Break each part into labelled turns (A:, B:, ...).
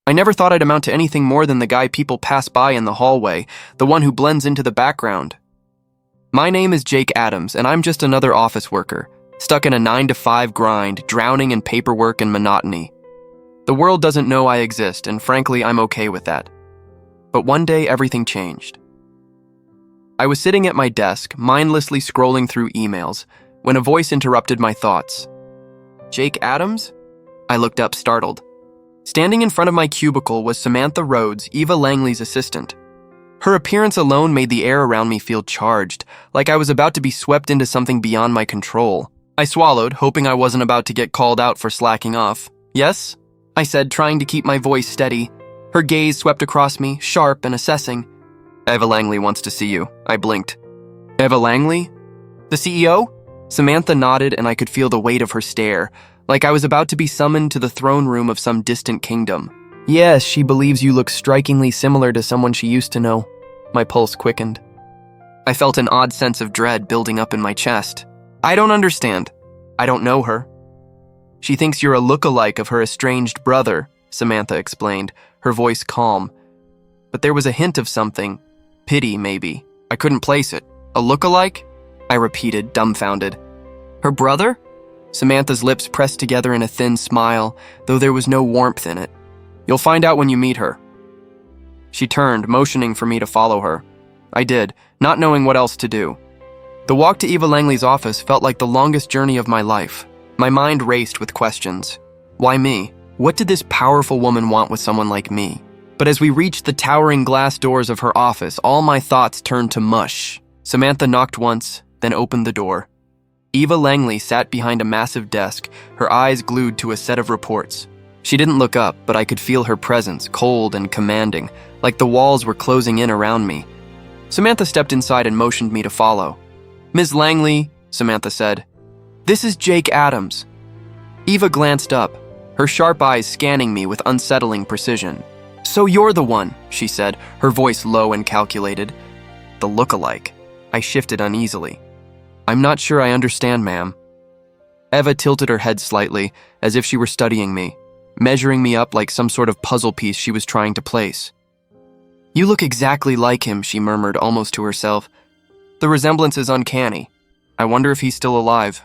A: I never thought I'd amount to anything more than the guy people pass by in the hallway, the one who blends into the background. My name is Jake Adams, and I'm just another office worker, stuck in a 9-to-5 grind, drowning in paperwork and monotony. The world doesn't know I exist, and frankly, I'm okay with that. But one day, everything changed. I was sitting at my desk, mindlessly scrolling through emails, when a voice interrupted my thoughts. Jake Adams? I looked up, startled. Standing in front of my cubicle was Samantha Rhodes, Eva Langley's assistant. Her appearance alone made the air around me feel charged, like I was about to be swept into something beyond my control. I swallowed, hoping I wasn't about to get called out for slacking off. Yes? I said, trying to keep my voice steady. Her gaze swept across me, sharp and assessing. Eva Langley wants to see you. I blinked. Eva Langley? The CEO? Samantha nodded, and I could feel the weight of her stare, like I was about to be summoned to the throne room of some distant kingdom. Yes, she believes you look strikingly similar to someone she used to know. My pulse quickened. I felt an odd sense of dread building up in my chest. I don't understand. I don't know her. She thinks you're a lookalike of her estranged brother, Samantha explained, her voice calm. But there was a hint of something. Pity, maybe. I couldn't place it. A lookalike? I repeated, dumbfounded. Her brother? Samantha's lips pressed together in a thin smile, though there was no warmth in it. You'll find out when you meet her. She turned, motioning for me to follow her. I did, not knowing what else to do. The walk to Eva Langley's office felt like the longest journey of my life. My mind raced with questions. Why me? What did this powerful woman want with someone like me? But as we reached the towering glass doors of her office, all my thoughts turned to mush. Samantha knocked once, then opened the door. Eva Langley sat behind a massive desk, her eyes glued to a set of reports. She didn't look up, but I could feel her presence, cold and commanding, like the walls were closing in around me. Samantha stepped inside and motioned me to follow. Ms. Langley, Samantha said, this is Jake Adams. Eva glanced up, her sharp eyes scanning me with unsettling precision. So you're the one, she said, her voice low and calculated. The lookalike. I shifted uneasily. I'm not sure I understand, ma'am. Eva tilted her head slightly, as if she were studying me, measuring me up like some sort of puzzle piece she was trying to place. You look exactly like him, she murmured almost to herself. The resemblance is uncanny. I wonder if he's still alive.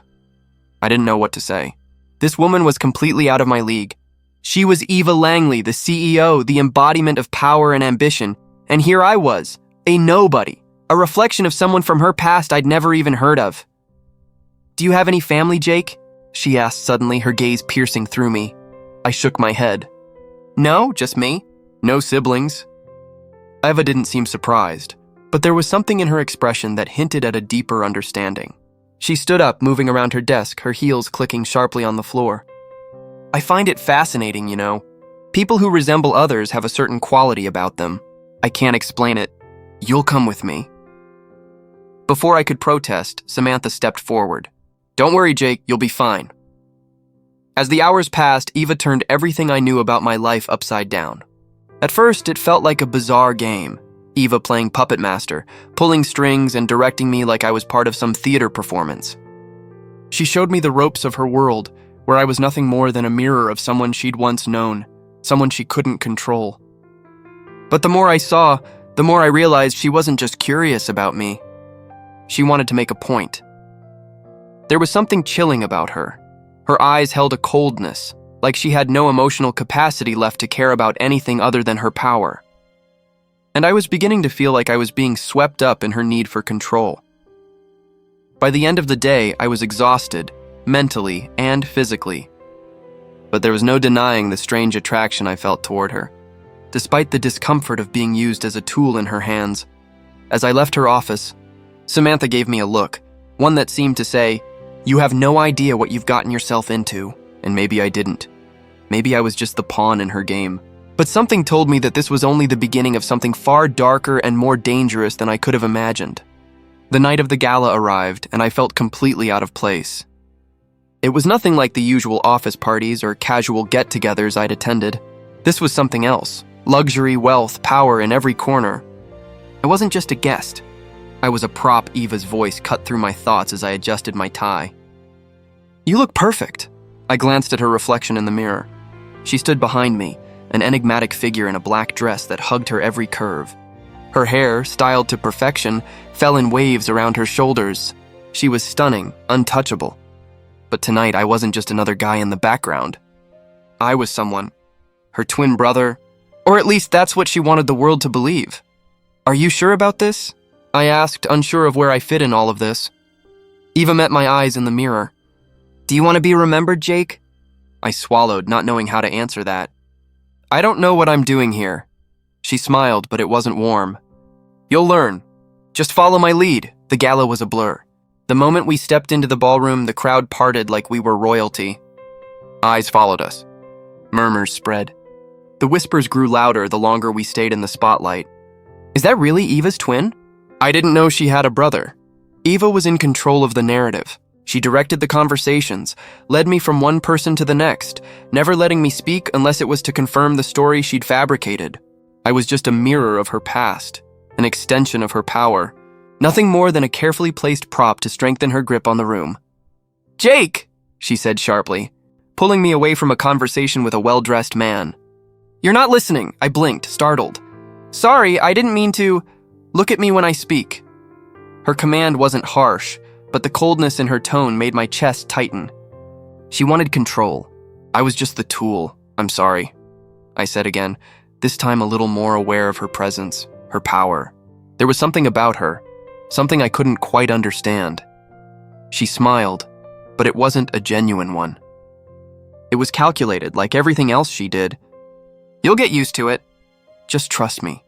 A: I didn't know what to say. This woman was completely out of my league. She was Eva Langley, the CEO, the embodiment of power and ambition, and here I was, a nobody, a reflection of someone from her past I'd never even heard of. Do you have any family, Jake? She asked suddenly, her gaze piercing through me. I shook my head. No, just me. No siblings. Eva didn't seem surprised, but there was something in her expression that hinted at a deeper understanding. She stood up, moving around her desk, her heels clicking sharply on the floor. I find it fascinating, you know. People who resemble others have a certain quality about them. I can't explain it. You'll come with me. Before I could protest, Samantha stepped forward. Don't worry, Jake, you'll be fine. As the hours passed, Eva turned everything I knew about my life upside down. At first, it felt like a bizarre game. Eva playing puppet master, pulling strings and directing me like I was part of some theater performance. She showed me the ropes of her world, where I was nothing more than a mirror of someone she'd once known, someone she couldn't control. But the more I saw, the more I realized she wasn't just curious about me. She wanted to make a point. There was something chilling about her. Her eyes held a coldness, like she had no emotional capacity left to care about anything other than her power. And I was beginning to feel like I was being swept up in her need for control. By the end of the day, I was exhausted, mentally and physically. But there was no denying the strange attraction I felt toward her, despite the discomfort of being used as a tool in her hands. As I left her office, Samantha gave me a look, one that seemed to say, "You have no idea what you've gotten yourself into," and maybe I didn't. Maybe I was just the pawn in her game. But something told me that this was only the beginning of something far darker and more dangerous than I could have imagined. The night of the gala arrived, and I felt completely out of place. It was nothing like the usual office parties or casual get-togethers I'd attended. This was something else. Luxury, wealth, power in every corner. I wasn't just a guest. I was a prop. Eva's voice cut through my thoughts as I adjusted my tie. "You look perfect." I glanced at her reflection in the mirror. She stood behind me, an enigmatic figure in a black dress that hugged her every curve. Her hair, styled to perfection, fell in waves around her shoulders. She was stunning, untouchable. But tonight, I wasn't just another guy in the background. I was someone. Her twin brother. Or at least that's what she wanted the world to believe. "Are you sure about this?" I asked, unsure of where I fit in all of this. Eva met my eyes in the mirror. "Do you want to be remembered, Jake?" I swallowed, not knowing how to answer that. "I don't know what I'm doing here." She smiled, but it wasn't warm. "You'll learn. Just follow my lead." The gala was a blur. The moment we stepped into the ballroom, the crowd parted like we were royalty. Eyes followed us. Murmurs spread. The whispers grew louder the longer we stayed in the spotlight. "Is that really Eva's twin?" I didn't know she had a brother. Eva was in control of the narrative. She directed the conversations, led me from one person to the next, never letting me speak unless it was to confirm the story she'd fabricated. I was just a mirror of her past, an extension of her power, nothing more than a carefully placed prop to strengthen her grip on the room. "Jake!" she said sharply, pulling me away from a conversation with a well-dressed man. "You're not listening," I blinked, startled. "Sorry, I didn't mean to. Look at me when I speak." Her command wasn't harsh, but the coldness in her tone made my chest tighten. She wanted control. I was just the tool. "I'm sorry," I said again, this time a little more aware of her presence, her power. There was something about her, something I couldn't quite understand. She smiled, but it wasn't a genuine one. It was calculated, like everything else she did. "You'll get used to it. Just trust me."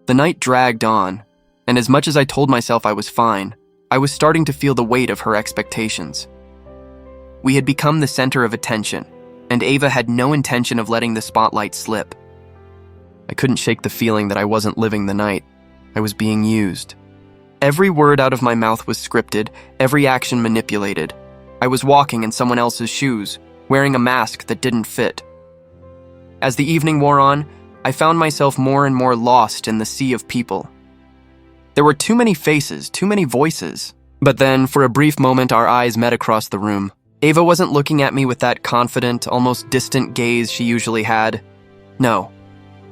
A: The night dragged on, and as much as I told myself I was fine, I was starting to feel the weight of her expectations. We had become the center of attention, and Eva had no intention of letting the spotlight slip. I couldn't shake the feeling that I wasn't living the night. I was being used. Every word out of my mouth was scripted, every action manipulated. I was walking in someone else's shoes, wearing a mask that didn't fit. As the evening wore on, I found myself more and more lost in the sea of people. There were too many faces, too many voices. But then, for a brief moment, our eyes met across the room. Eva wasn't looking at me with that confident, almost distant gaze she usually had. No.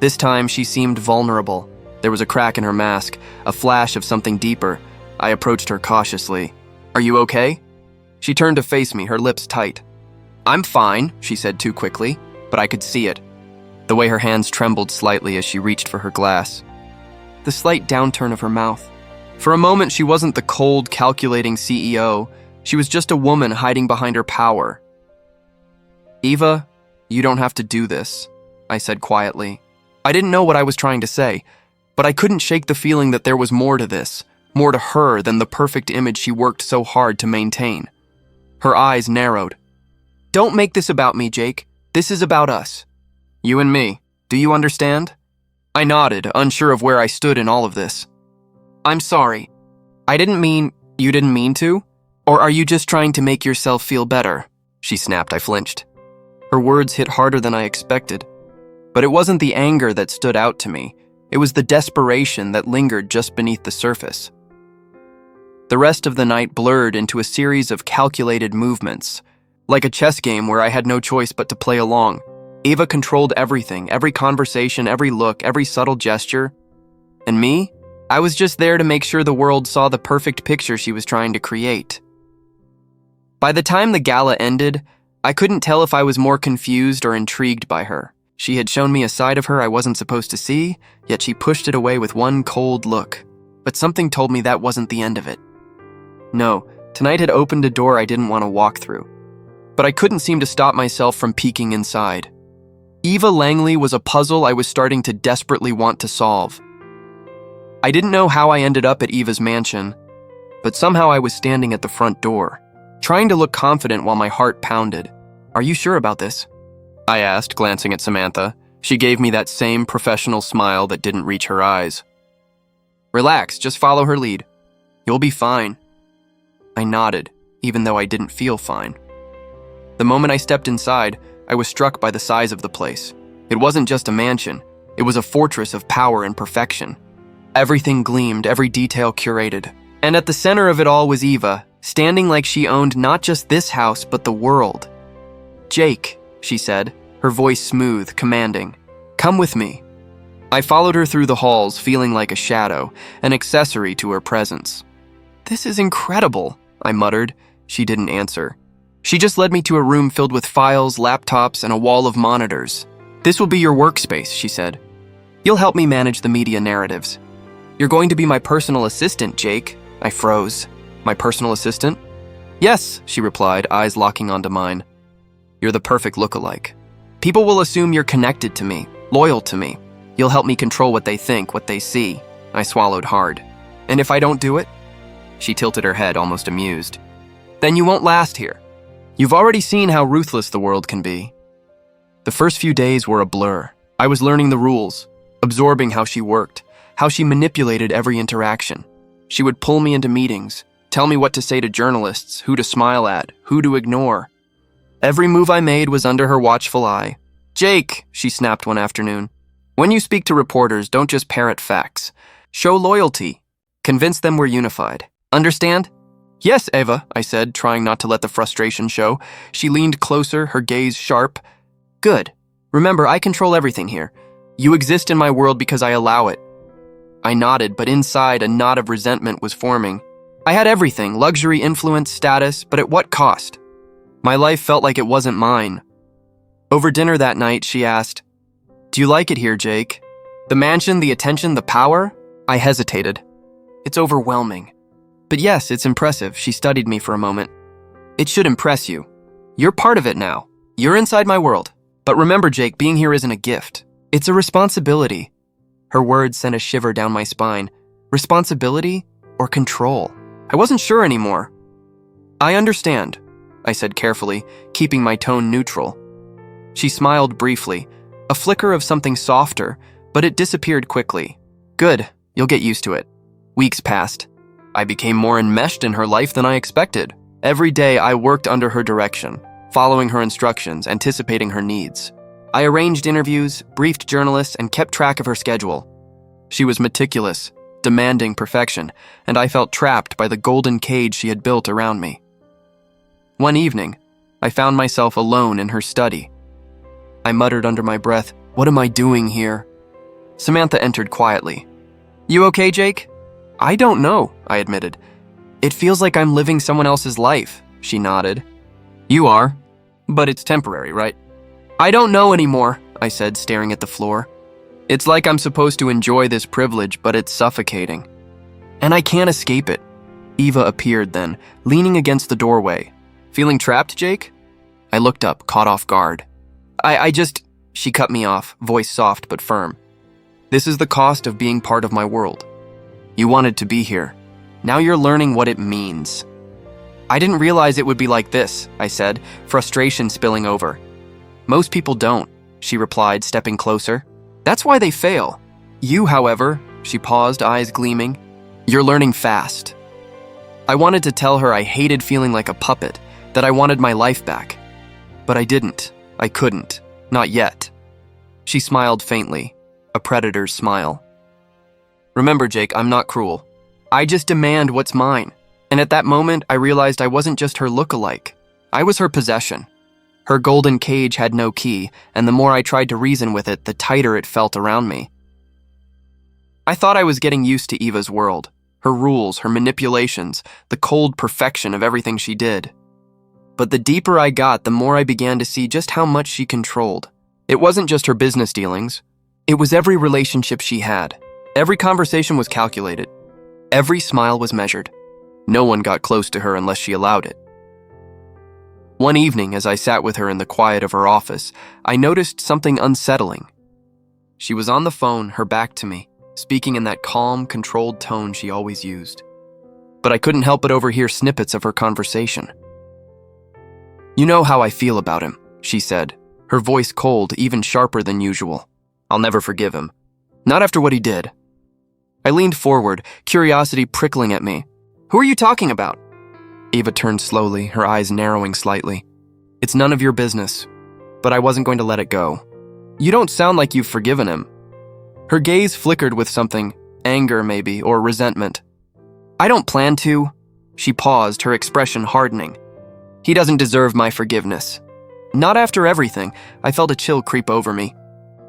A: This time, she seemed vulnerable. There was a crack in her mask, a flash of something deeper. I approached her cautiously. "Are you okay?" She turned to face me, her lips tight. "I'm fine," she said too quickly, but I could see it. The way her hands trembled slightly as she reached for her glass. The slight downturn of her mouth. For a moment, she wasn't the cold, calculating CEO. She was just a woman hiding behind her power. "Eva, you don't have to do this," I said quietly. I didn't know what I was trying to say, but I couldn't shake the feeling that there was more to this, more to her than the perfect image she worked so hard to maintain. Her eyes narrowed. "Don't make this about me, Jake. This is about us. You and me. Do you understand?" I nodded, unsure of where I stood in all of this. "I'm sorry. I didn't mean..." "You didn't mean to? Or are you just trying to make yourself feel better?" She snapped. I flinched. Her words hit harder than I expected. But it wasn't the anger that stood out to me. It was the desperation that lingered just beneath the surface. The rest of the night blurred into a series of calculated movements, like a chess game where I had no choice but to play along. Eva controlled everything, every conversation, every look, every subtle gesture. And me? I was just there to make sure the world saw the perfect picture she was trying to create. By the time the gala ended, I couldn't tell if I was more confused or intrigued by her. She had shown me a side of her I wasn't supposed to see, yet she pushed it away with one cold look. But something told me that wasn't the end of it. No, tonight had opened a door I didn't want to walk through. But I couldn't seem to stop myself from peeking inside. Eva Langley was a puzzle I was starting to desperately want to solve. I didn't know how I ended up at Eva's mansion, but somehow I was standing at the front door, trying to look confident while my heart pounded. "Are you sure about this?" I asked, glancing at Samantha. She gave me that same professional smile that didn't reach her eyes. "Relax, just follow her lead. You'll be fine." I nodded, even though I didn't feel fine. The moment I stepped inside, I was struck by the size of the place. It wasn't just a mansion. It was a fortress of power and perfection. Everything gleamed, every detail curated. And at the center of it all was Eva, standing like she owned not just this house, but the world. "Jake," she said, her voice smooth, commanding. "Come with me." I followed her through the halls, feeling like a shadow, an accessory to her presence. "This is incredible," I muttered. She didn't answer. She just led me to a room filled with files, laptops, and a wall of monitors. "This will be your workspace," she said. "You'll help me manage the media narratives." "You're going to be my personal assistant, Jake." I froze. "My personal assistant?" "Yes," she replied, eyes locking onto mine. "You're the perfect lookalike. People will assume you're connected to me, loyal to me. You'll help me control what they think, what they see." I swallowed hard. "And if I don't do it?" She tilted her head, almost amused. "Then you won't last here. You've already seen how ruthless the world can be." The first few days were a blur. I was learning the rules, absorbing how she worked, how she manipulated every interaction. She would pull me into meetings, tell me what to say to journalists, who to smile at, who to ignore. Every move I made was under her watchful eye. "Jake," she snapped one afternoon, "when you speak to reporters, don't just parrot facts. Show loyalty. Convince them we're unified. Understand?" "Yes, Eva," I said, trying not to let the frustration show. She leaned closer, her gaze sharp. "Good. Remember, I control everything here. You exist in my world because I allow it." I nodded, but inside a knot of resentment was forming. I had everything, luxury, influence, status, but at what cost? My life felt like it wasn't mine. Over dinner that night, she asked, "Do you like it here, Jake? The mansion, the attention, the power?" I hesitated. "It's overwhelming." "But yes, it's impressive." She studied me for a moment. "It should impress you. You're part of it now. You're inside my world. But remember, Jake, being here isn't a gift. It's a responsibility." Her words sent a shiver down my spine. Responsibility or control? I wasn't sure anymore. "I understand," I said carefully, keeping my tone neutral. She smiled briefly, a flicker of something softer, but it disappeared quickly. "Good, you'll get used to it." Weeks passed. I became more enmeshed in her life than I expected. Every day I worked under her direction, following her instructions, anticipating her needs. I arranged interviews, briefed journalists, and kept track of her schedule. She was meticulous, demanding perfection, and I felt trapped by the golden cage she had built around me. One evening, I found myself alone in her study. I muttered under my breath, "What am I doing here?" Samantha entered quietly. "You okay, Jake?" "I don't know," I admitted. "It feels like I'm living someone else's life," she nodded. "You are, but it's temporary, right?" "I don't know anymore," I said, staring at the floor. "It's like I'm supposed to enjoy this privilege, but it's suffocating. And I can't escape it." Eva appeared then, leaning against the doorway. "Feeling trapped, Jake?" I looked up, caught off guard. I just... She cut me off, voice soft but firm. "This is the cost of being part of my world. You wanted to be here. Now you're learning what it means." "I didn't realize it would be like this," I said, frustration spilling over. "Most people don't," she replied, stepping closer. "That's why they fail. You, however," she paused, eyes gleaming, "you're learning fast." I wanted to tell her I hated feeling like a puppet, that I wanted my life back. But I didn't. I couldn't. Not yet. She smiled faintly, a predator's smile. "Remember, Jake, I'm not cruel. I just demand what's mine." And at that moment, I realized I wasn't just her lookalike. I was her possession. Her golden cage had no key, and the more I tried to reason with it, the tighter it felt around me. I thought I was getting used to Eva's world, her rules, her manipulations, the cold perfection of everything she did. But the deeper I got, the more I began to see just how much she controlled. It wasn't just her business dealings. It was every relationship she had. Every conversation was calculated. Every smile was measured. No one got close to her unless she allowed it. One evening, as I sat with her in the quiet of her office, I noticed something unsettling. She was on the phone, her back to me, speaking in that calm, controlled tone she always used. But I couldn't help but overhear snippets of her conversation. "You know how I feel about him," she said, her voice cold, even sharper than usual. "I'll never forgive him. Not after what he did." I leaned forward, curiosity prickling at me. "Who are you talking about?" Eva turned slowly, her eyes narrowing slightly. "It's none of your business, but I wasn't going to let it go." "You don't sound like you've forgiven him." Her gaze flickered with something, anger maybe, or resentment. "I don't plan to." She paused, her expression hardening. "He doesn't deserve my forgiveness. Not after everything. I felt a chill creep over me.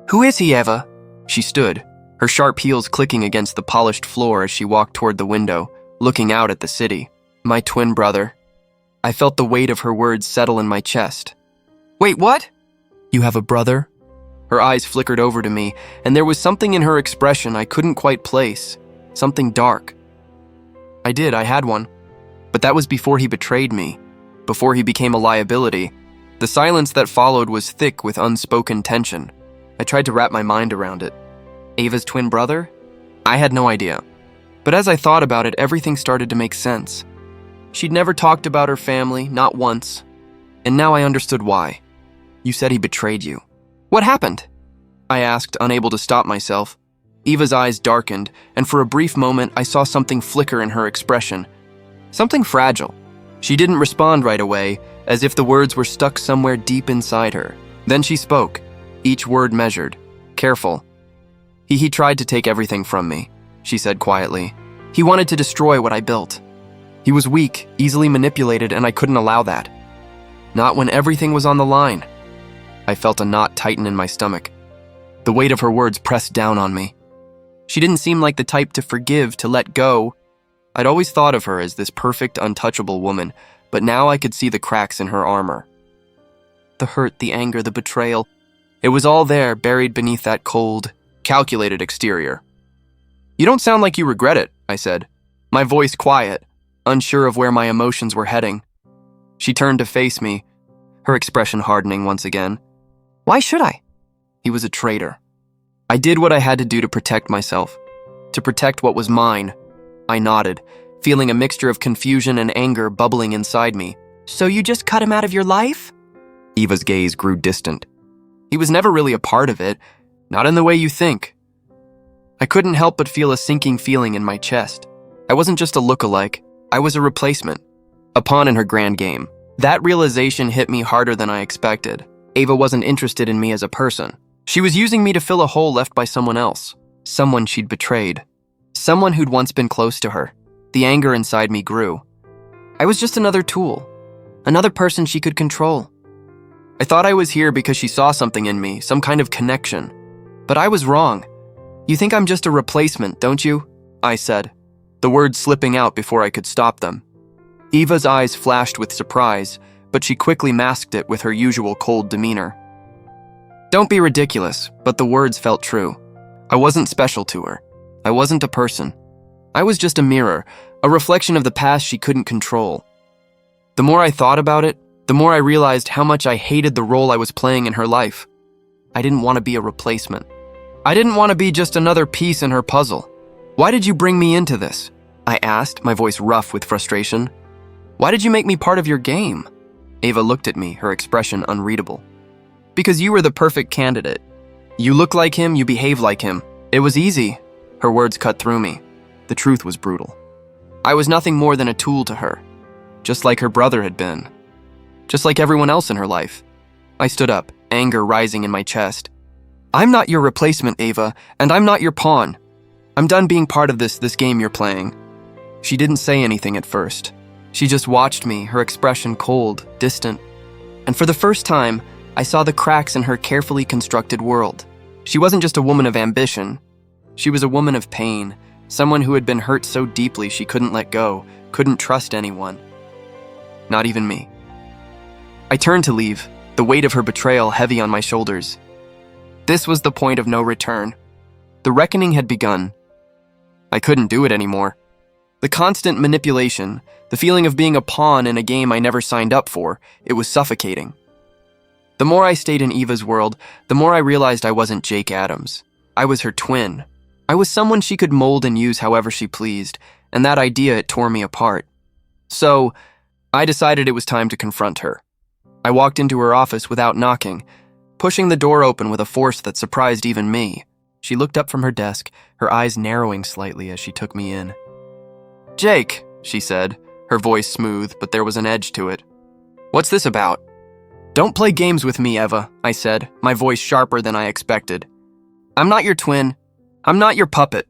A: Who is he, Eva? She stood, her sharp heels clicking against the polished floor as she walked toward the window, looking out at the city. My twin brother. I felt the weight of her words settle in my chest. Wait, what? You have a brother? Her eyes flickered over to me, and there was something in her expression I couldn't quite place. Something dark. I had one. But that was before he betrayed me, before he became a liability. The silence that followed was thick with unspoken tension. I tried to wrap my mind around it. Eva's twin brother? I had no idea. But as I thought about it, everything started to make sense. She'd never talked about her family, not once. And now I understood why. You said he betrayed you. What happened? I asked, unable to stop myself. Eva's eyes darkened, and for a brief moment I saw something flicker in her expression. Something fragile. She didn't respond right away, as if the words were stuck somewhere deep inside her. Then she spoke, each word measured, careful. He tried to take everything from me, she said quietly. He wanted to destroy what I built. He was weak, easily manipulated, and I couldn't allow that. Not when everything was on the line. I felt a knot tighten in my stomach. The weight of her words pressed down on me. She didn't seem like the type to forgive, to let go. I'd always thought of her as this perfect, untouchable woman, but now I could see the cracks in her armor. The hurt, the anger, the betrayal. It was all there, buried beneath that cold, calculated exterior. You don't sound like you regret it, I said, my voice quiet, unsure of where my emotions were heading. She turned to face me, her expression hardening once again. Why should I? He was a traitor. I did what I had to do to protect myself, to protect what was mine. I nodded, feeling a mixture of confusion and anger bubbling inside me. So you just cut him out of your life? Eva's gaze grew distant. He was never really a part of it, not in the way you think. I couldn't help but feel a sinking feeling in my chest. I wasn't just a lookalike, I was a replacement, a pawn in her grand game. That realization hit me harder than I expected. Eva wasn't interested in me as a person. She was using me to fill a hole left by someone else, someone she'd betrayed, someone who'd once been close to her. The anger inside me grew. I was just another tool, another person she could control. I thought I was here because she saw something in me, some kind of connection. But I was wrong. You think I'm just a replacement, don't you? I said, the words slipping out before I could stop them. Eva's eyes flashed with surprise, but she quickly masked it with her usual cold demeanor. Don't be ridiculous, but the words felt true. I wasn't special to her. I wasn't a person. I was just a mirror, a reflection of the past she couldn't control. The more I thought about it, the more I realized how much I hated the role I was playing in her life. I didn't want to be a replacement. I didn't want to be just another piece in her puzzle. Why did you bring me into this? I asked, my voice rough with frustration. Why did you make me part of your game? Eva looked at me, her expression unreadable. Because you were the perfect candidate. You look like him, you behave like him. It was easy. Her words cut through me. The truth was brutal. I was nothing more than a tool to her, just like her brother had been, just like everyone else in her life. I stood up, anger rising in my chest. I'm not your replacement, Eva, and I'm not your pawn. I'm done being part of this game you're playing. She didn't say anything at first. She just watched me, her expression cold, distant. And for the first time, I saw the cracks in her carefully constructed world. She wasn't just a woman of ambition. She was a woman of pain, someone who had been hurt so deeply she couldn't let go, couldn't trust anyone. Not even me. I turned to leave, the weight of her betrayal heavy on my shoulders. This was the point of no return. The reckoning had begun. I couldn't do it anymore. The constant manipulation, the feeling of being a pawn in a game I never signed up for, it was suffocating. The more I stayed in Eva's world, the more I realized I wasn't Jake Adams. I was her twin. I was someone she could mold and use however she pleased, and that idea, it tore me apart. So, I decided it was time to confront her. I walked into her office without knocking, pushing the door open with a force that surprised even me. She looked up from her desk, her eyes narrowing slightly as she took me in. Jake, she said, her voice smooth, but there was an edge to it. What's this about? Don't play games with me, Eva, I said, my voice sharper than I expected. I'm not your twin. I'm not your puppet.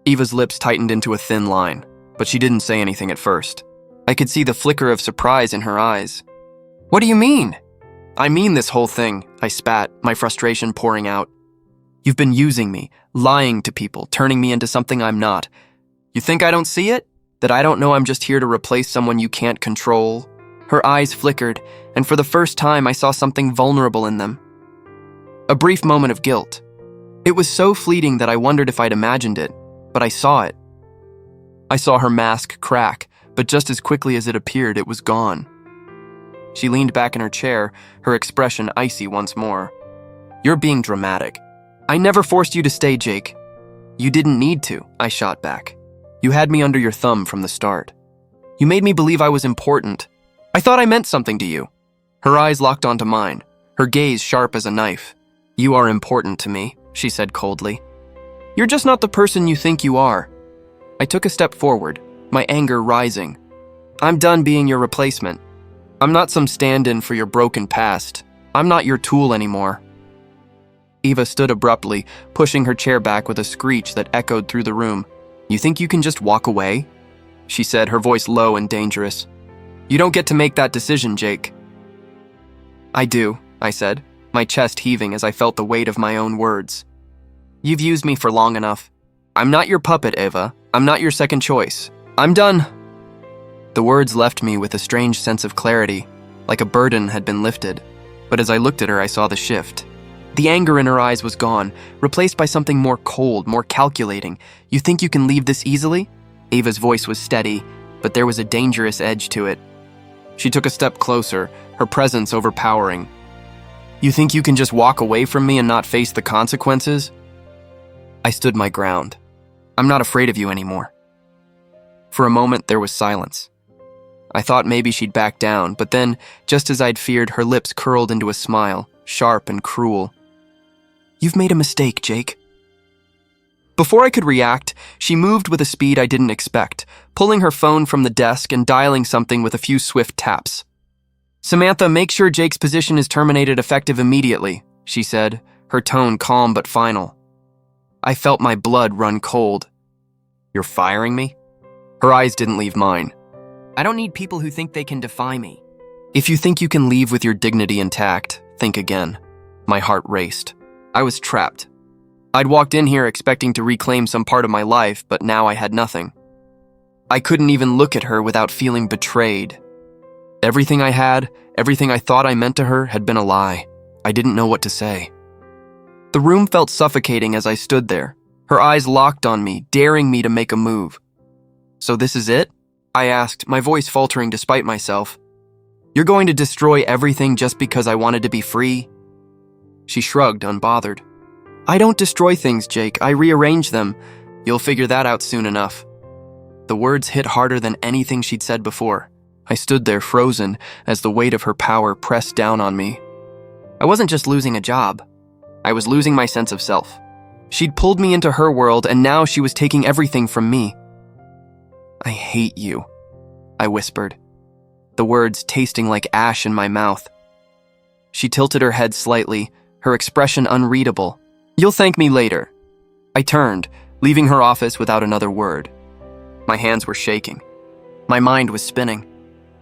A: Eva's lips tightened into a thin line, but she didn't say anything at first. I could see the flicker of surprise in her eyes. What do you mean? I mean this whole thing, I spat, my frustration pouring out. You've been using me, lying to people, turning me into something I'm not. You think I don't see it? That I don't know I'm just here to replace someone you can't control? Her eyes flickered, and for the first time I saw something vulnerable in them. A brief moment of guilt. It was so fleeting that I wondered if I'd imagined it, but I saw it. I saw her mask crack, but just as quickly as it appeared, it was gone. She leaned back in her chair, her expression icy once more. You're being dramatic. I never forced you to stay, Jake. You didn't need to, I shot back. You had me under your thumb from the start. You made me believe I was important. I thought I meant something to you. Her eyes locked onto mine, her gaze sharp as a knife. You are important to me, she said coldly. You're just not the person you think you are. I took a step forward, my anger rising. I'm done being your replacement. I'm not some stand-in for your broken past. I'm not your tool anymore. Eva stood abruptly, pushing her chair back with a screech that echoed through the room. You think you can just walk away? She said, her voice low and dangerous. You don't get to make that decision, Jake. I do, I said, my chest heaving as I felt the weight of my own words. You've used me for long enough. I'm not your puppet, Eva. I'm not your second choice. I'm done. The words left me with a strange sense of clarity, like a burden had been lifted. But as I looked at her, I saw the shift. The anger in her eyes was gone, replaced by something more cold, more calculating. You think you can leave this easily? Eva's voice was steady, but there was a dangerous edge to it. She took a step closer, her presence overpowering. You think you can just walk away from me and not face the consequences? I stood my ground. I'm not afraid of you anymore. For a moment, there was silence. I thought maybe she'd back down, but then, just as I'd feared, her lips curled into a smile, sharp and cruel. You've made a mistake, Jake. Before I could react, she moved with a speed I didn't expect, pulling her phone from the desk and dialing something with a few swift taps. Samantha, make sure Jake's position is terminated effective immediately, she said, her tone calm but final. I felt my blood run cold. You're firing me? Her eyes didn't leave mine. I don't need people who think they can defy me. If you think you can leave with your dignity intact, think again. My heart raced. I was trapped. I'd walked in here expecting to reclaim some part of my life, but now I had nothing. I couldn't even look at her without feeling betrayed. Everything I had, everything I thought I meant to her had been a lie. I didn't know what to say. The room felt suffocating as I stood there, her eyes locked on me, daring me to make a move. So this is it? I asked, my voice faltering despite myself. You're going to destroy everything just because I wanted to be free? She shrugged, unbothered. I don't destroy things, Jake. I rearrange them. You'll figure that out soon enough. The words hit harder than anything she'd said before. I stood there frozen as the weight of her power pressed down on me. I wasn't just losing a job. I was losing my sense of self. She'd pulled me into her world, and now she was taking everything from me. I hate you, I whispered, the words tasting like ash in my mouth. She tilted her head slightly, her expression unreadable. You'll thank me later. I turned, leaving her office without another word. My hands were shaking. My mind was spinning.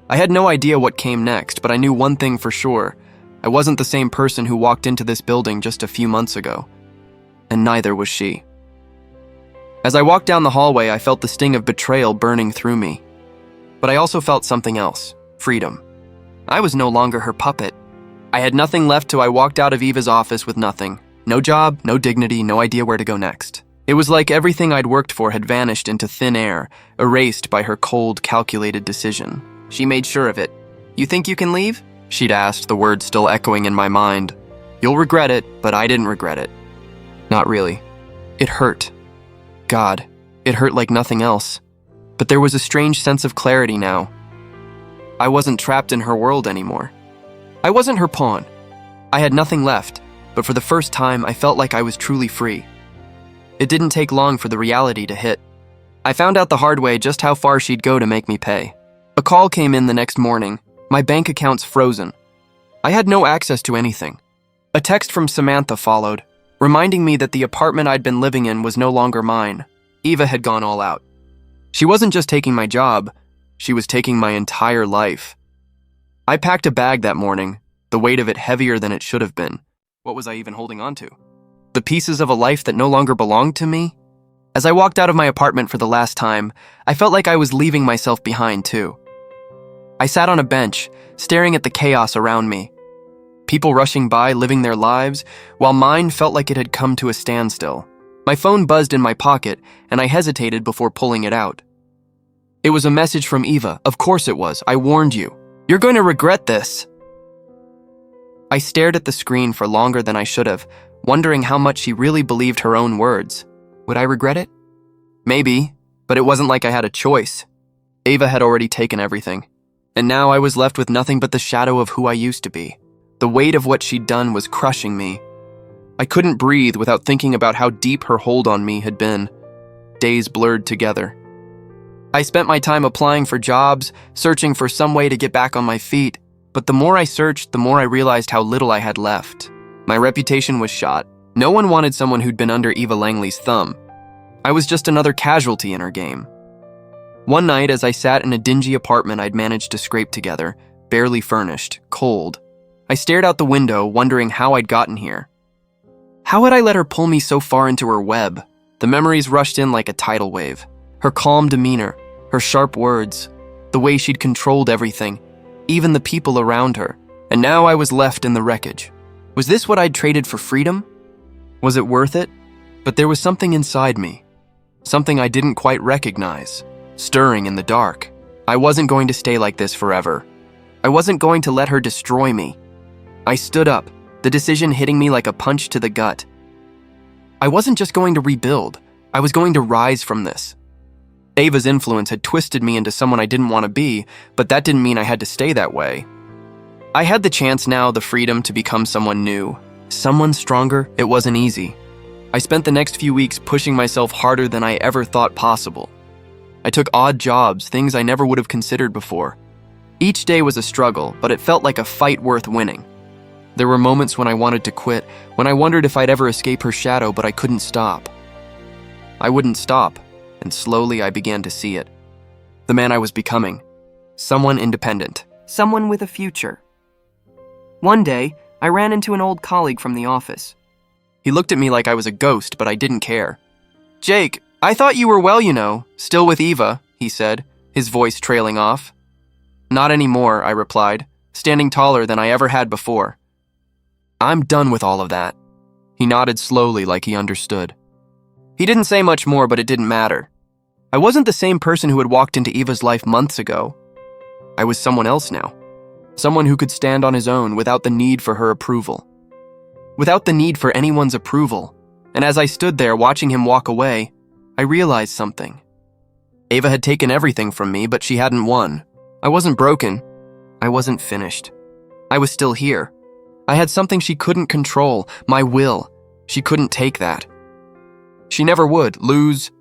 A: I had no idea what came next, but I knew one thing for sure. I wasn't the same person who walked into this building just a few months ago. And neither was she. As I walked down the hallway, I felt the sting of betrayal burning through me. But I also felt something else, freedom. I was no longer her puppet. I had nothing left till I walked out of Eva's office with nothing. No job, no dignity, no idea where to go next. It was like everything I'd worked for had vanished into thin air, erased by her cold, calculated decision. She made sure of it. You think you can leave? She'd asked, the words still echoing in my mind. You'll regret it, but I didn't regret it. Not really. It hurt. God, it hurt like nothing else. But there was a strange sense of clarity now. I wasn't trapped in her world anymore. I wasn't her pawn. I had nothing left, but for the first time, I felt like I was truly free. It didn't take long for the reality to hit. I found out the hard way just how far she'd go to make me pay. A call came in the next morning. My bank account's frozen. I had no access to anything. A text from Samantha followed, reminding me that the apartment I'd been living in was no longer mine. Eva had gone all out. She wasn't just taking my job, she was taking my entire life. I packed a bag that morning, the weight of it heavier than it should have been. What was I even holding on to? The pieces of a life that no longer belonged to me? As I walked out of my apartment for the last time, I felt like I was leaving myself behind too. I sat on a bench, staring at the chaos around me. People rushing by, living their lives, while mine felt like it had come to a standstill. My phone buzzed in my pocket, and I hesitated before pulling it out. It was a message from Eva. Of course it was. I warned you. You're going to regret this. I stared at the screen for longer than I should have, wondering how much she really believed her own words. Would I regret it? Maybe, but it wasn't like I had a choice. Eva had already taken everything, and now I was left with nothing but the shadow of who I used to be. The weight of what she'd done was crushing me. I couldn't breathe without thinking about how deep her hold on me had been. Days blurred together. I spent my time applying for jobs, searching for some way to get back on my feet, but the more I searched, the more I realized how little I had left. My reputation was shot. No one wanted someone who'd been under Eva Langley's thumb. I was just another casualty in her game. One night, as I sat in a dingy apartment I'd managed to scrape together, barely furnished, cold, I stared out the window, wondering how I'd gotten here. How had I let her pull me so far into her web? The memories rushed in like a tidal wave. Her calm demeanor, her sharp words, the way she'd controlled everything, even the people around her. And now I was left in the wreckage. Was this what I'd traded for freedom? Was it worth it? But there was something inside me, something I didn't quite recognize, stirring in the dark. I wasn't going to stay like this forever. I wasn't going to let her destroy me. I stood up, the decision hitting me like a punch to the gut. I wasn't just going to rebuild, I was going to rise from this. Eva's influence had twisted me into someone I didn't want to be, but that didn't mean I had to stay that way. I had the chance now, the freedom to become someone new, someone stronger. It wasn't easy. I spent the next few weeks pushing myself harder than I ever thought possible. I took odd jobs, things I never would have considered before. Each day was a struggle, but it felt like a fight worth winning. There were moments when I wanted to quit, when I wondered if I'd ever escape her shadow, but I couldn't stop. I wouldn't stop, and slowly I began to see it. The man I was becoming. Someone independent. Someone with a future. One day, I ran into an old colleague from the office. He looked at me like I was a ghost, but I didn't care. "Jake, I thought you were well, you know, still with Eva," he said, his voice trailing off. "Not anymore," I replied, standing taller than I ever had before. "I'm done with all of that." He nodded slowly like he understood. He didn't say much more, but it didn't matter. I wasn't the same person who had walked into Eva's life months ago. I was someone else now. Someone who could stand on his own without the need for her approval. Without the need for anyone's approval. And as I stood there watching him walk away, I realized something. Eva had taken everything from me, but she hadn't won. I wasn't broken. I wasn't finished. I was still here. I had something she couldn't control, my will. She couldn't take that. She never would lose.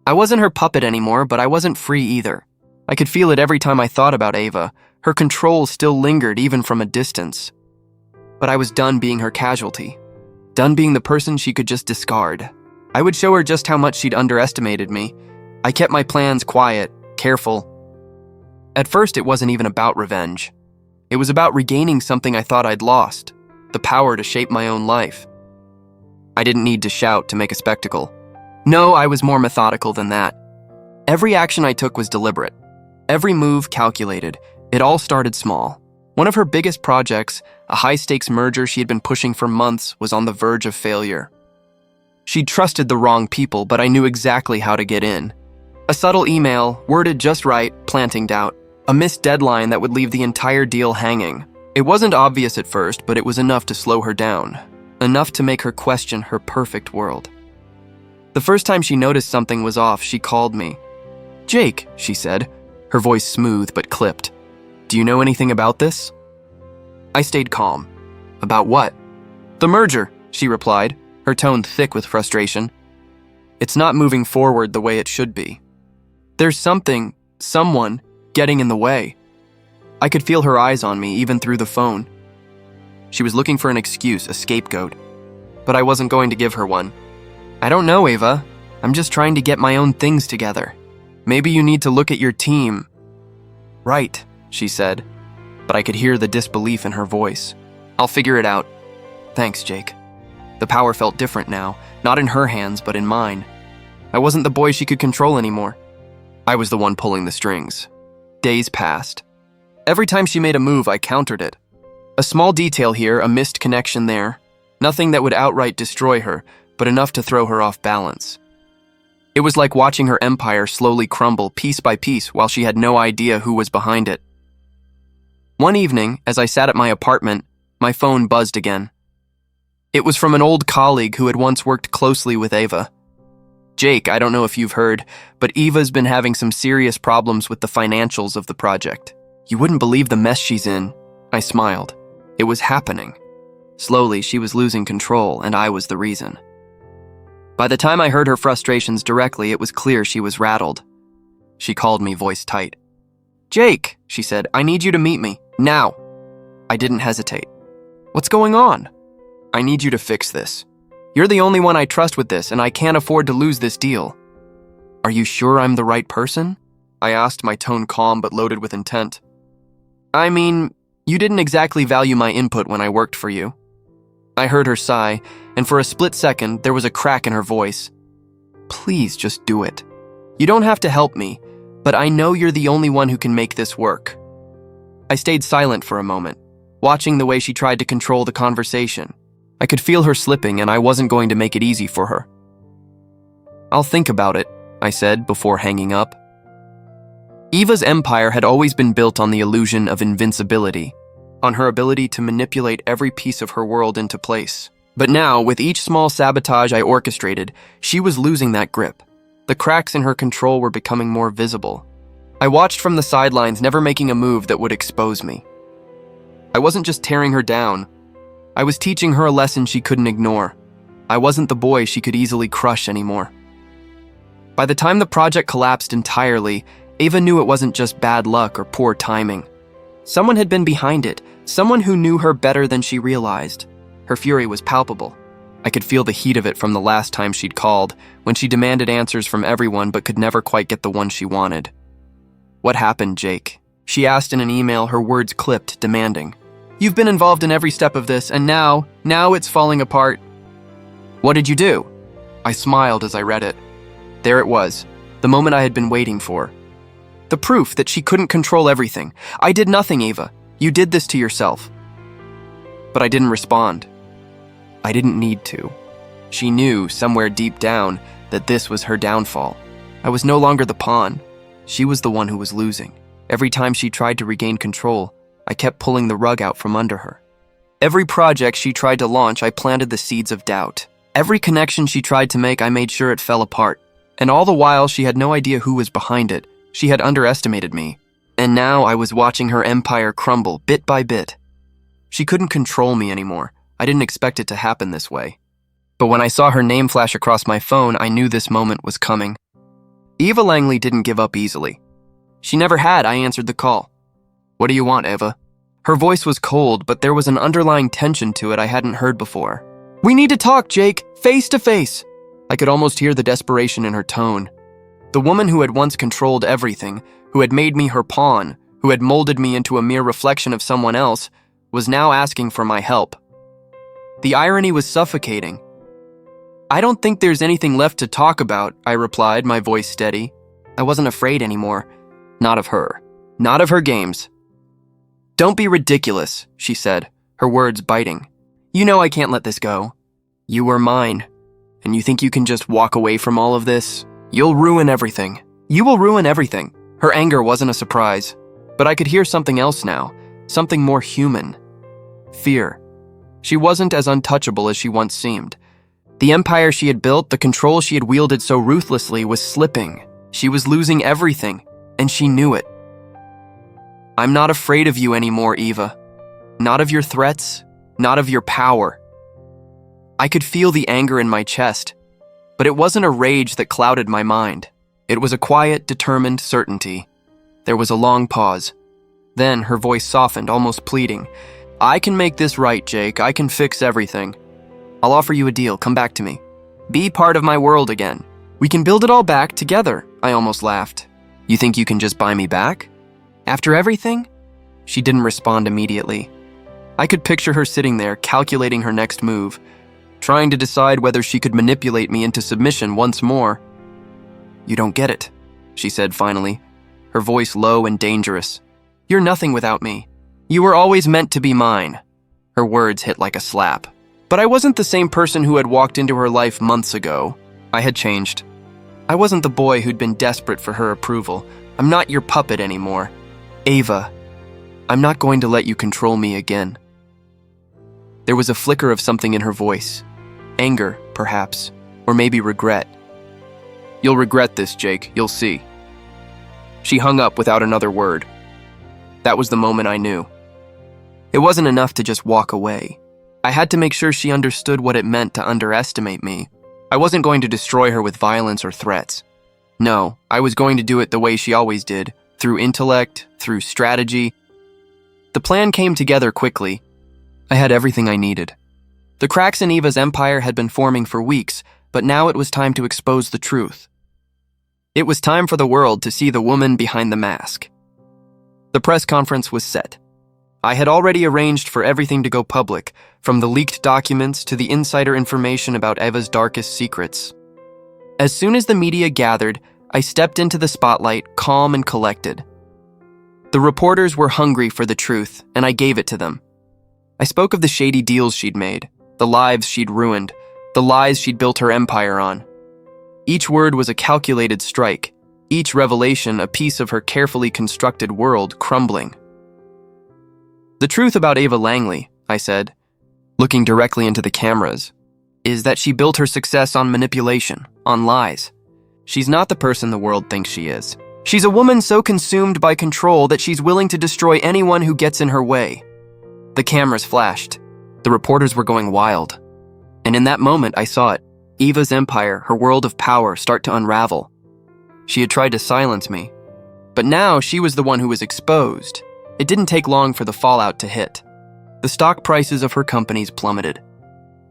A: I wasn't her puppet anymore, but I wasn't free either. I could feel it every time I thought about Eva. Her control still lingered even from a distance. But I was done being her casualty. Done being the person she could just discard. I would show her just how much she'd underestimated me. I kept my plans quiet, careful. At first, it wasn't even about revenge. It was about regaining something I thought I'd lost, the power to shape my own life. I didn't need to shout to make a spectacle. No, I was more methodical than that. Every action I took was deliberate. Every move calculated. It all started small. One of her biggest projects, a high-stakes merger she had been pushing for months, was on the verge of failure. She'd trusted the wrong people, but I knew exactly how to get in. A subtle email, worded just right, planting doubt. A missed deadline that would leave the entire deal hanging. It wasn't obvious at first, but it was enough to slow her down. Enough to make her question her perfect world. The first time she noticed something was off, she called me. "Jake," she said, her voice smooth but clipped. "Do you know anything about this?" I stayed calm. "About what?" "The merger," she replied, her tone thick with frustration. "It's not moving forward the way it should be. There's someone, getting in the way." I could feel her eyes on me, even through the phone. She was looking for an excuse, a scapegoat. But I wasn't going to give her one. "I don't know, Eva. I'm just trying to get my own things together. Maybe you need to look at your team." "Right," she said. but I could hear the disbelief in her voice. "I'll figure it out." "Thanks, Jake." The power felt different now, not in her hands, but in mine. I wasn't the boy she could control anymore. I was the one pulling the strings. Days passed. Every time she made a move, I countered it. A small detail here, a missed connection there. Nothing that would outright destroy her, but enough to throw her off balance. It was like watching her empire slowly crumble piece by piece while she had no idea who was behind it. One evening, as I sat at my apartment, my phone buzzed again. It was from an old colleague who had once worked closely with Eva. "Jake, I don't know if you've heard, but Eva's been having some serious problems with the financials of the project. You wouldn't believe the mess she's in." I smiled. It was happening. Slowly, she was losing control, and I was the reason. By the time I heard her frustrations directly, it was clear she was rattled. She called me, voice tight. "Jake," she said, "I need you to meet me. Now." I didn't hesitate. "What's going on?" "I need you to fix this. You're the only one I trust with this, and I can't afford to lose this deal." "Are you sure I'm the right person?" I asked, my tone calm but loaded with intent. "I mean, you didn't exactly value my input when I worked for you." I heard her sigh, and for a split second, there was a crack in her voice. "Please just do it. You don't have to help me, but I know you're the only one who can make this work." I stayed silent for a moment, watching the way she tried to control the conversation. I could feel her slipping, and I wasn't going to make it easy for her. "I'll think about it," I said before hanging up. Eva's empire had always been built on the illusion of invincibility, on her ability to manipulate every piece of her world into place. But now, with each small sabotage I orchestrated, she was losing that grip. The cracks in her control were becoming more visible. I watched from the sidelines, never making a move that would expose me. I wasn't just tearing her down. I was teaching her a lesson she couldn't ignore. I wasn't the boy she could easily crush anymore. By the time the project collapsed entirely, Eva knew it wasn't just bad luck or poor timing. Someone had been behind it, someone who knew her better than she realized. Her fury was palpable. I could feel the heat of it from the last time she'd called, when she demanded answers from everyone but could never quite get the one she wanted. "What happened, Jake?" she asked in an email, her words clipped, demanding. "You've been involved in every step of this, and now it's falling apart." "What did you do?" I smiled as I read it. There it was, the moment I had been waiting for. The proof that she couldn't control everything. "I did nothing, Eva. You did this to yourself." But I didn't respond. I didn't need to. She knew, somewhere deep down, that this was her downfall. I was no longer the pawn. She was the one who was losing. Every time she tried to regain control, I kept pulling the rug out from under her. Every project she tried to launch, I planted the seeds of doubt. Every connection she tried to make, I made sure it fell apart. And all the while, she had no idea who was behind it. She had underestimated me. And now I was watching her empire crumble bit by bit. She couldn't control me anymore. I didn't expect it to happen this way. But when I saw her name flash across my phone, I knew this moment was coming. Eva Langley didn't give up easily. She never had. I answered the call. "What do you want, Eva?" Her voice was cold, but there was an underlying tension to it I hadn't heard before. "We need to talk, Jake, face to face." I could almost hear the desperation in her tone. The woman who had once controlled everything, who had made me her pawn, who had molded me into a mere reflection of someone else, was now asking for my help. The irony was suffocating. "I don't think there's anything left to talk about," I replied, my voice steady. I wasn't afraid anymore. Not of her. Not of her games. "Don't be ridiculous," she said, her words biting. "You know I can't let this go. You were mine. And you think you can just walk away from all of this? You'll ruin everything. You will ruin everything." Her anger wasn't a surprise, but I could hear something else now, something more human. Fear. She wasn't as untouchable as she once seemed. The empire she had built, the control she had wielded so ruthlessly, was slipping. She was losing everything, and she knew it. "I'm not afraid of you anymore, Eva. Not of your threats, not of your power." I could feel the anger in my chest, but it wasn't a rage that clouded my mind. It was a quiet, determined certainty. There was a long pause. Then her voice softened, almost pleading. "I can make this right, Jake. I can fix everything. I'll offer you a deal. Come back to me. Be part of my world again. We can build it all back together." I almost laughed. "You think you can just buy me back? After everything?" She didn't respond immediately. I could picture her sitting there, calculating her next move, trying to decide whether she could manipulate me into submission once more. "You don't get it," she said finally, her voice low and dangerous. "You're nothing without me. You were always meant to be mine." Her words hit like a slap. But I wasn't the same person who had walked into her life months ago. I had changed. I wasn't the boy who'd been desperate for her approval. I'm not your puppet anymore. Eva, I'm not going to let you control me again. There was a flicker of something in her voice. Anger, perhaps, or maybe regret. "You'll regret this, Jake, you'll see." She hung up without another word. That was the moment I knew. It wasn't enough to just walk away. I had to make sure she understood what it meant to underestimate me. I wasn't going to destroy her with violence or threats. No, I was going to do it the way she always did, through intellect, through strategy. The plan came together quickly. I had everything I needed. The cracks in Eva's empire had been forming for weeks, but now it was time to expose the truth. It was time for the world to see the woman behind the mask. The press conference was set. I had already arranged for everything to go public, from the leaked documents to the insider information about Eva's darkest secrets. As soon as the media gathered, I stepped into the spotlight, calm and collected. The reporters were hungry for the truth, and I gave it to them. I spoke of the shady deals she'd made, the lives she'd ruined, the lies she'd built her empire on. Each word was a calculated strike, each revelation a piece of her carefully constructed world crumbling. "The truth about Eva Langley," I said, looking directly into the cameras, "is that she built her success on manipulation, on lies. She's not the person the world thinks she is. She's a woman so consumed by control that she's willing to destroy anyone who gets in her way." The cameras flashed. The reporters were going wild. And in that moment, I saw it. Eva's empire, her world of power, start to unravel. She had tried to silence me. But now she was the one who was exposed. It didn't take long for the fallout to hit. The stock prices of her companies plummeted.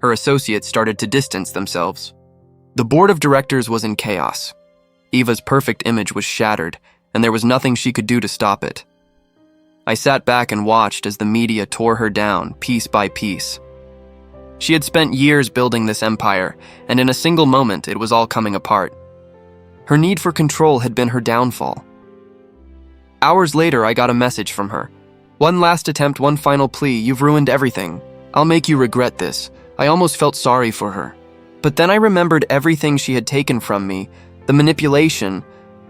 A: Her associates started to distance themselves. The board of directors was in chaos. Eva's perfect image was shattered, and there was nothing she could do to stop it. I sat back and watched as the media tore her down, piece by piece. She had spent years building this empire, and in a single moment, it was all coming apart. Her need for control had been her downfall. Hours later, I got a message from her. "One last attempt, one final plea. You've ruined everything. I'll make you regret this." I almost felt sorry for her. But then I remembered everything she had taken from me, the manipulation,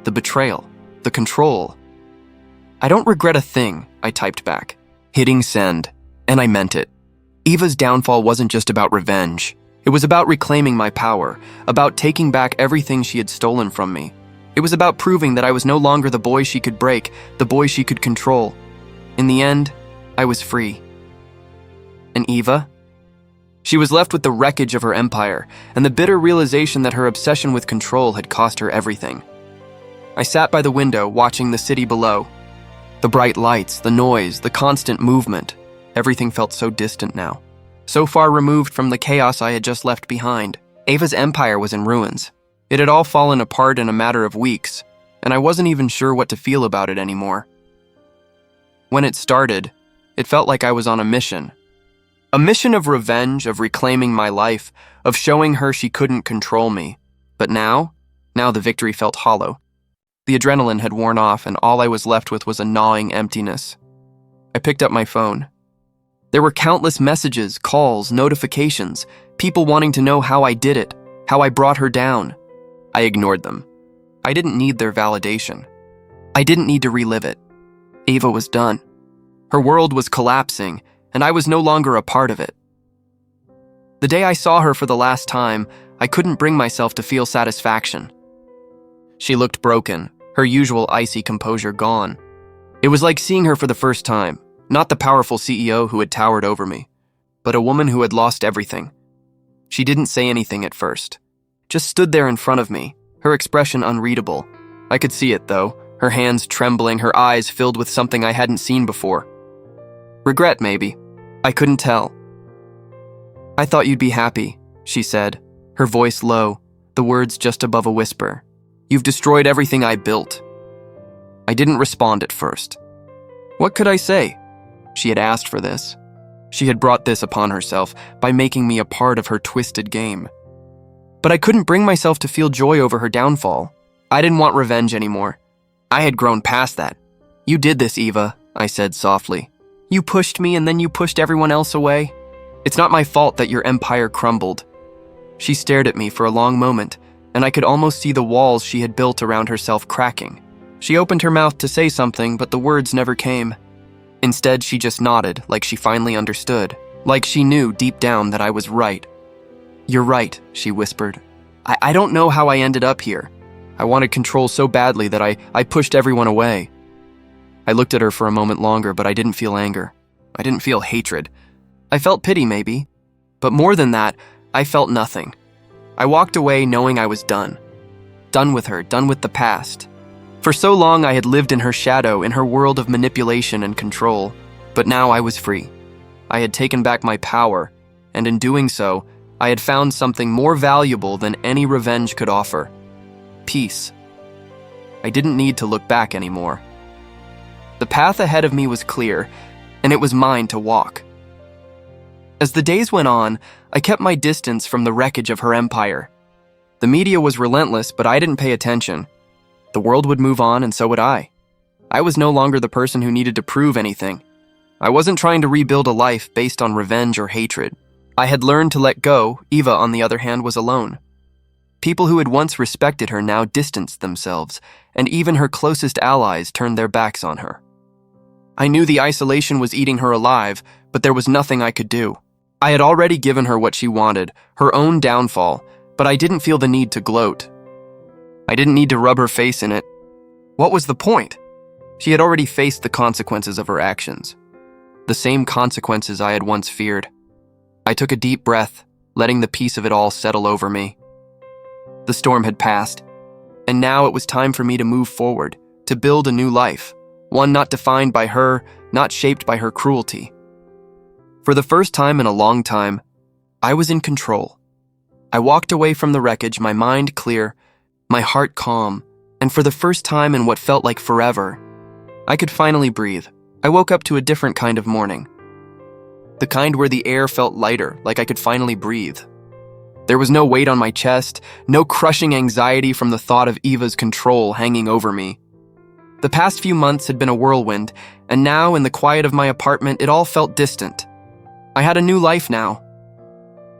A: the betrayal, the control. "I don't regret a thing," I typed back, hitting send, and I meant it. Eva's downfall wasn't just about revenge. It was about reclaiming my power, about taking back everything she had stolen from me. It was about proving that I was no longer the boy she could break, the boy she could control. In the end, I was free. And Eva? She was left with the wreckage of her empire, and the bitter realization that her obsession with control had cost her everything. I sat by the window, watching the city below. The bright lights, the noise, the constant movement. Everything felt so distant now. So far removed from the chaos I had just left behind. Eva's empire was in ruins. It had all fallen apart in a matter of weeks, and I wasn't even sure what to feel about it anymore. When it started, it felt like I was on a mission. A mission of revenge, of reclaiming my life, of showing her she couldn't control me. But now the victory felt hollow. The adrenaline had worn off, and all I was left with was a gnawing emptiness. I picked up my phone. There were countless messages, calls, notifications, people wanting to know how I did it, how I brought her down. I ignored them. I didn't need their validation. I didn't need to relive it. Eva was done. Her world was collapsing, and I was no longer a part of it. The day I saw her for the last time, I couldn't bring myself to feel satisfaction. She looked broken, her usual icy composure gone. It was like seeing her for the first time, not the powerful CEO who had towered over me, but a woman who had lost everything. She didn't say anything at first, just stood there in front of me, her expression unreadable. I could see it, though, her hands trembling, her eyes filled with something I hadn't seen before. Regret, maybe. I couldn't tell. "I thought you'd be happy," she said, her voice low, the words just above a whisper. "You've destroyed everything I built." I didn't respond at first. What could I say? She had asked for this. She had brought this upon herself by making me a part of her twisted game. But I couldn't bring myself to feel joy over her downfall. I didn't want revenge anymore. I had grown past that. You did this, Eva, I said softly. You pushed me and then you pushed everyone else away. It's not my fault that your empire crumbled. She stared at me for a long moment, and I could almost see the walls she had built around herself cracking. She opened her mouth to say something, but the words never came. Instead, she just nodded, like she finally understood, like she knew deep down that I was right. You're right, she whispered. I don't know how I ended up here. I wanted control so badly that I pushed everyone away. I looked at her for a moment longer, but I didn't feel anger. I didn't feel hatred. I felt pity, maybe. But more than that, I felt nothing. I walked away knowing I was done. Done with her, done with the past. For so long I had lived in her shadow, in her world of manipulation and control. But now I was free. I had taken back my power, and in doing so, I had found something more valuable than any revenge could offer. Peace. I didn't need to look back anymore. The path ahead of me was clear, and it was mine to walk. As the days went on, I kept my distance from the wreckage of her empire. The media was relentless, but I didn't pay attention. The world would move on, and so would I. I was no longer the person who needed to prove anything. I wasn't trying to rebuild a life based on revenge or hatred. I had learned to let go. Eva, on the other hand, was alone. People who had once respected her now distanced themselves, and even her closest allies turned their backs on her. I knew the isolation was eating her alive, but there was nothing I could do. I had already given her what she wanted, her own downfall, but I didn't feel the need to gloat. I didn't need to rub her face in it. What was the point? She had already faced the consequences of her actions. The same consequences I had once feared. I took a deep breath, letting the peace of it all settle over me. The storm had passed, and now it was time for me to move forward, to build a new life, one not defined by her, not shaped by her cruelty. For the first time in a long time, I was in control. I walked away from the wreckage, my mind clear, my heart calm, and for the first time in what felt like forever, I could finally breathe. I woke up to a different kind of morning. The kind where the air felt lighter, like I could finally breathe. There was no weight on my chest, no crushing anxiety from the thought of Eva's control hanging over me. The past few months had been a whirlwind, and now, in the quiet of my apartment, it all felt distant. I had a new life now.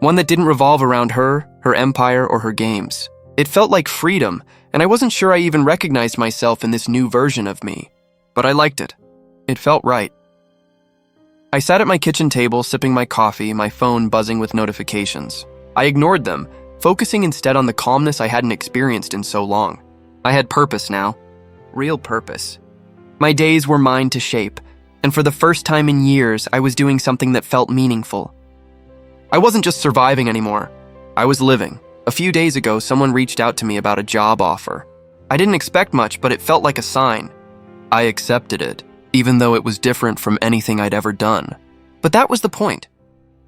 A: One that didn't revolve around her, her empire, or her games. It felt like freedom, and I wasn't sure I even recognized myself in this new version of me. But I liked it. It felt right. I sat at my kitchen table, sipping my coffee, my phone buzzing with notifications. I ignored them, focusing instead on the calmness I hadn't experienced in so long. I had purpose now. Real purpose. My days were mine to shape, and for the first time in years, I was doing something that felt meaningful. I wasn't just surviving anymore. I was living. A few days ago, someone reached out to me about a job offer. I didn't expect much, but it felt like a sign. I accepted it, even though it was different from anything I'd ever done. But that was the point.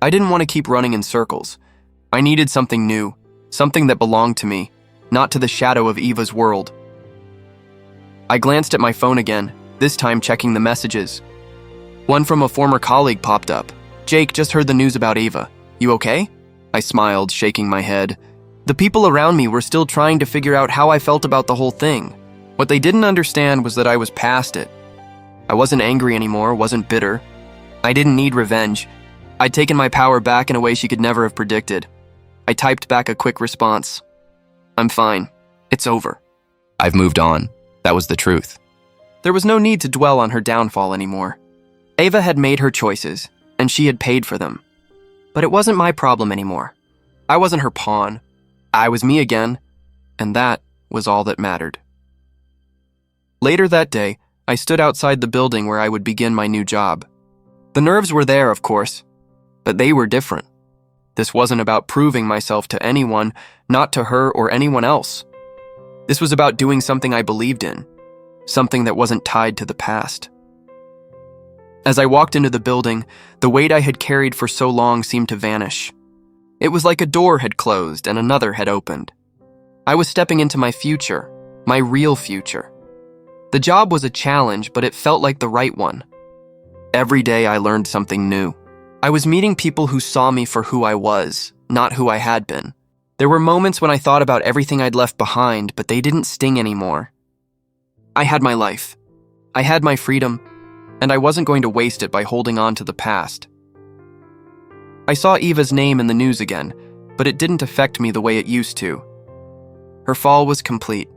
A: I didn't want to keep running in circles. I needed something new, something that belonged to me, not to the shadow of Eva's world. I glanced at my phone again, this time checking the messages. One from a former colleague popped up. "Jake, just heard the news about Eva. You okay?" I smiled, shaking my head. The people around me were still trying to figure out how I felt about the whole thing. What they didn't understand was that I was past it. I wasn't angry anymore, wasn't bitter. I didn't need revenge. I'd taken my power back in a way she could never have predicted. I typed back a quick response. "I'm fine. It's over. I've moved on." That was the truth. There was no need to dwell on her downfall anymore. Eva had made her choices, and she had paid for them. But it wasn't my problem anymore. I wasn't her pawn. I was me again, and that was all that mattered. Later that day, I stood outside the building where I would begin my new job. The nerves were there, of course, but they were different. This wasn't about proving myself to anyone, not to her or anyone else. This was about doing something I believed in, something that wasn't tied to the past. As I walked into the building, the weight I had carried for so long seemed to vanish. It was like a door had closed and another had opened. I was stepping into my future, my real future. The job was a challenge, but it felt like the right one. Every day I learned something new. I was meeting people who saw me for who I was, not who I had been. There were moments when I thought about everything I'd left behind, but they didn't sting anymore. I had my life. I had my freedom, and I wasn't going to waste it by holding on to the past. I saw Eva's name in the news again, but it didn't affect me the way it used to. Her fall was complete.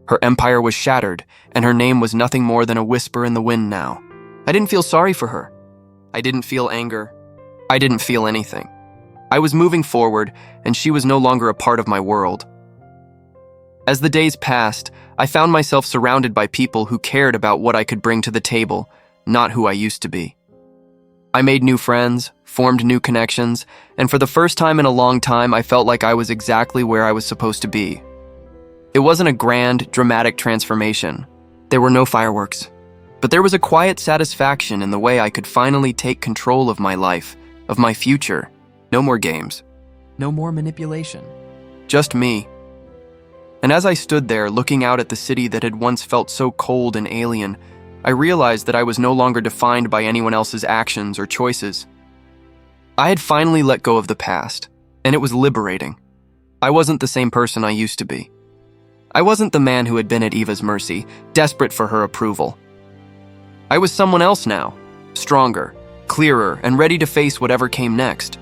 A: Her empire was shattered, and her name was nothing more than a whisper in the wind now. I didn't feel sorry for her. I didn't feel anger. I didn't feel anything. I was moving forward, and she was no longer a part of my world. As the days passed, I found myself surrounded by people who cared about what I could bring to the table, not who I used to be. I made new friends, formed new connections, and for the first time in a long time, I felt like I was exactly where I was supposed to be. It wasn't a grand, dramatic transformation. There were no fireworks. But there was a quiet satisfaction in the way I could finally take control of my life, of my future. No more games. No more manipulation. Just me. And as I stood there looking out at the city that had once felt so cold and alien, I realized that I was no longer defined by anyone else's actions or choices. I had finally let go of the past, and it was liberating. I wasn't the same person I used to be. I wasn't the man who had been at Eva's mercy, desperate for her approval. I was someone else now, stronger, clearer, and ready to face whatever came next.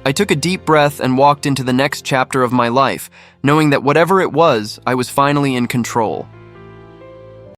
A: I took a deep breath and walked into the next chapter of my life, knowing that whatever it was, I was finally in control.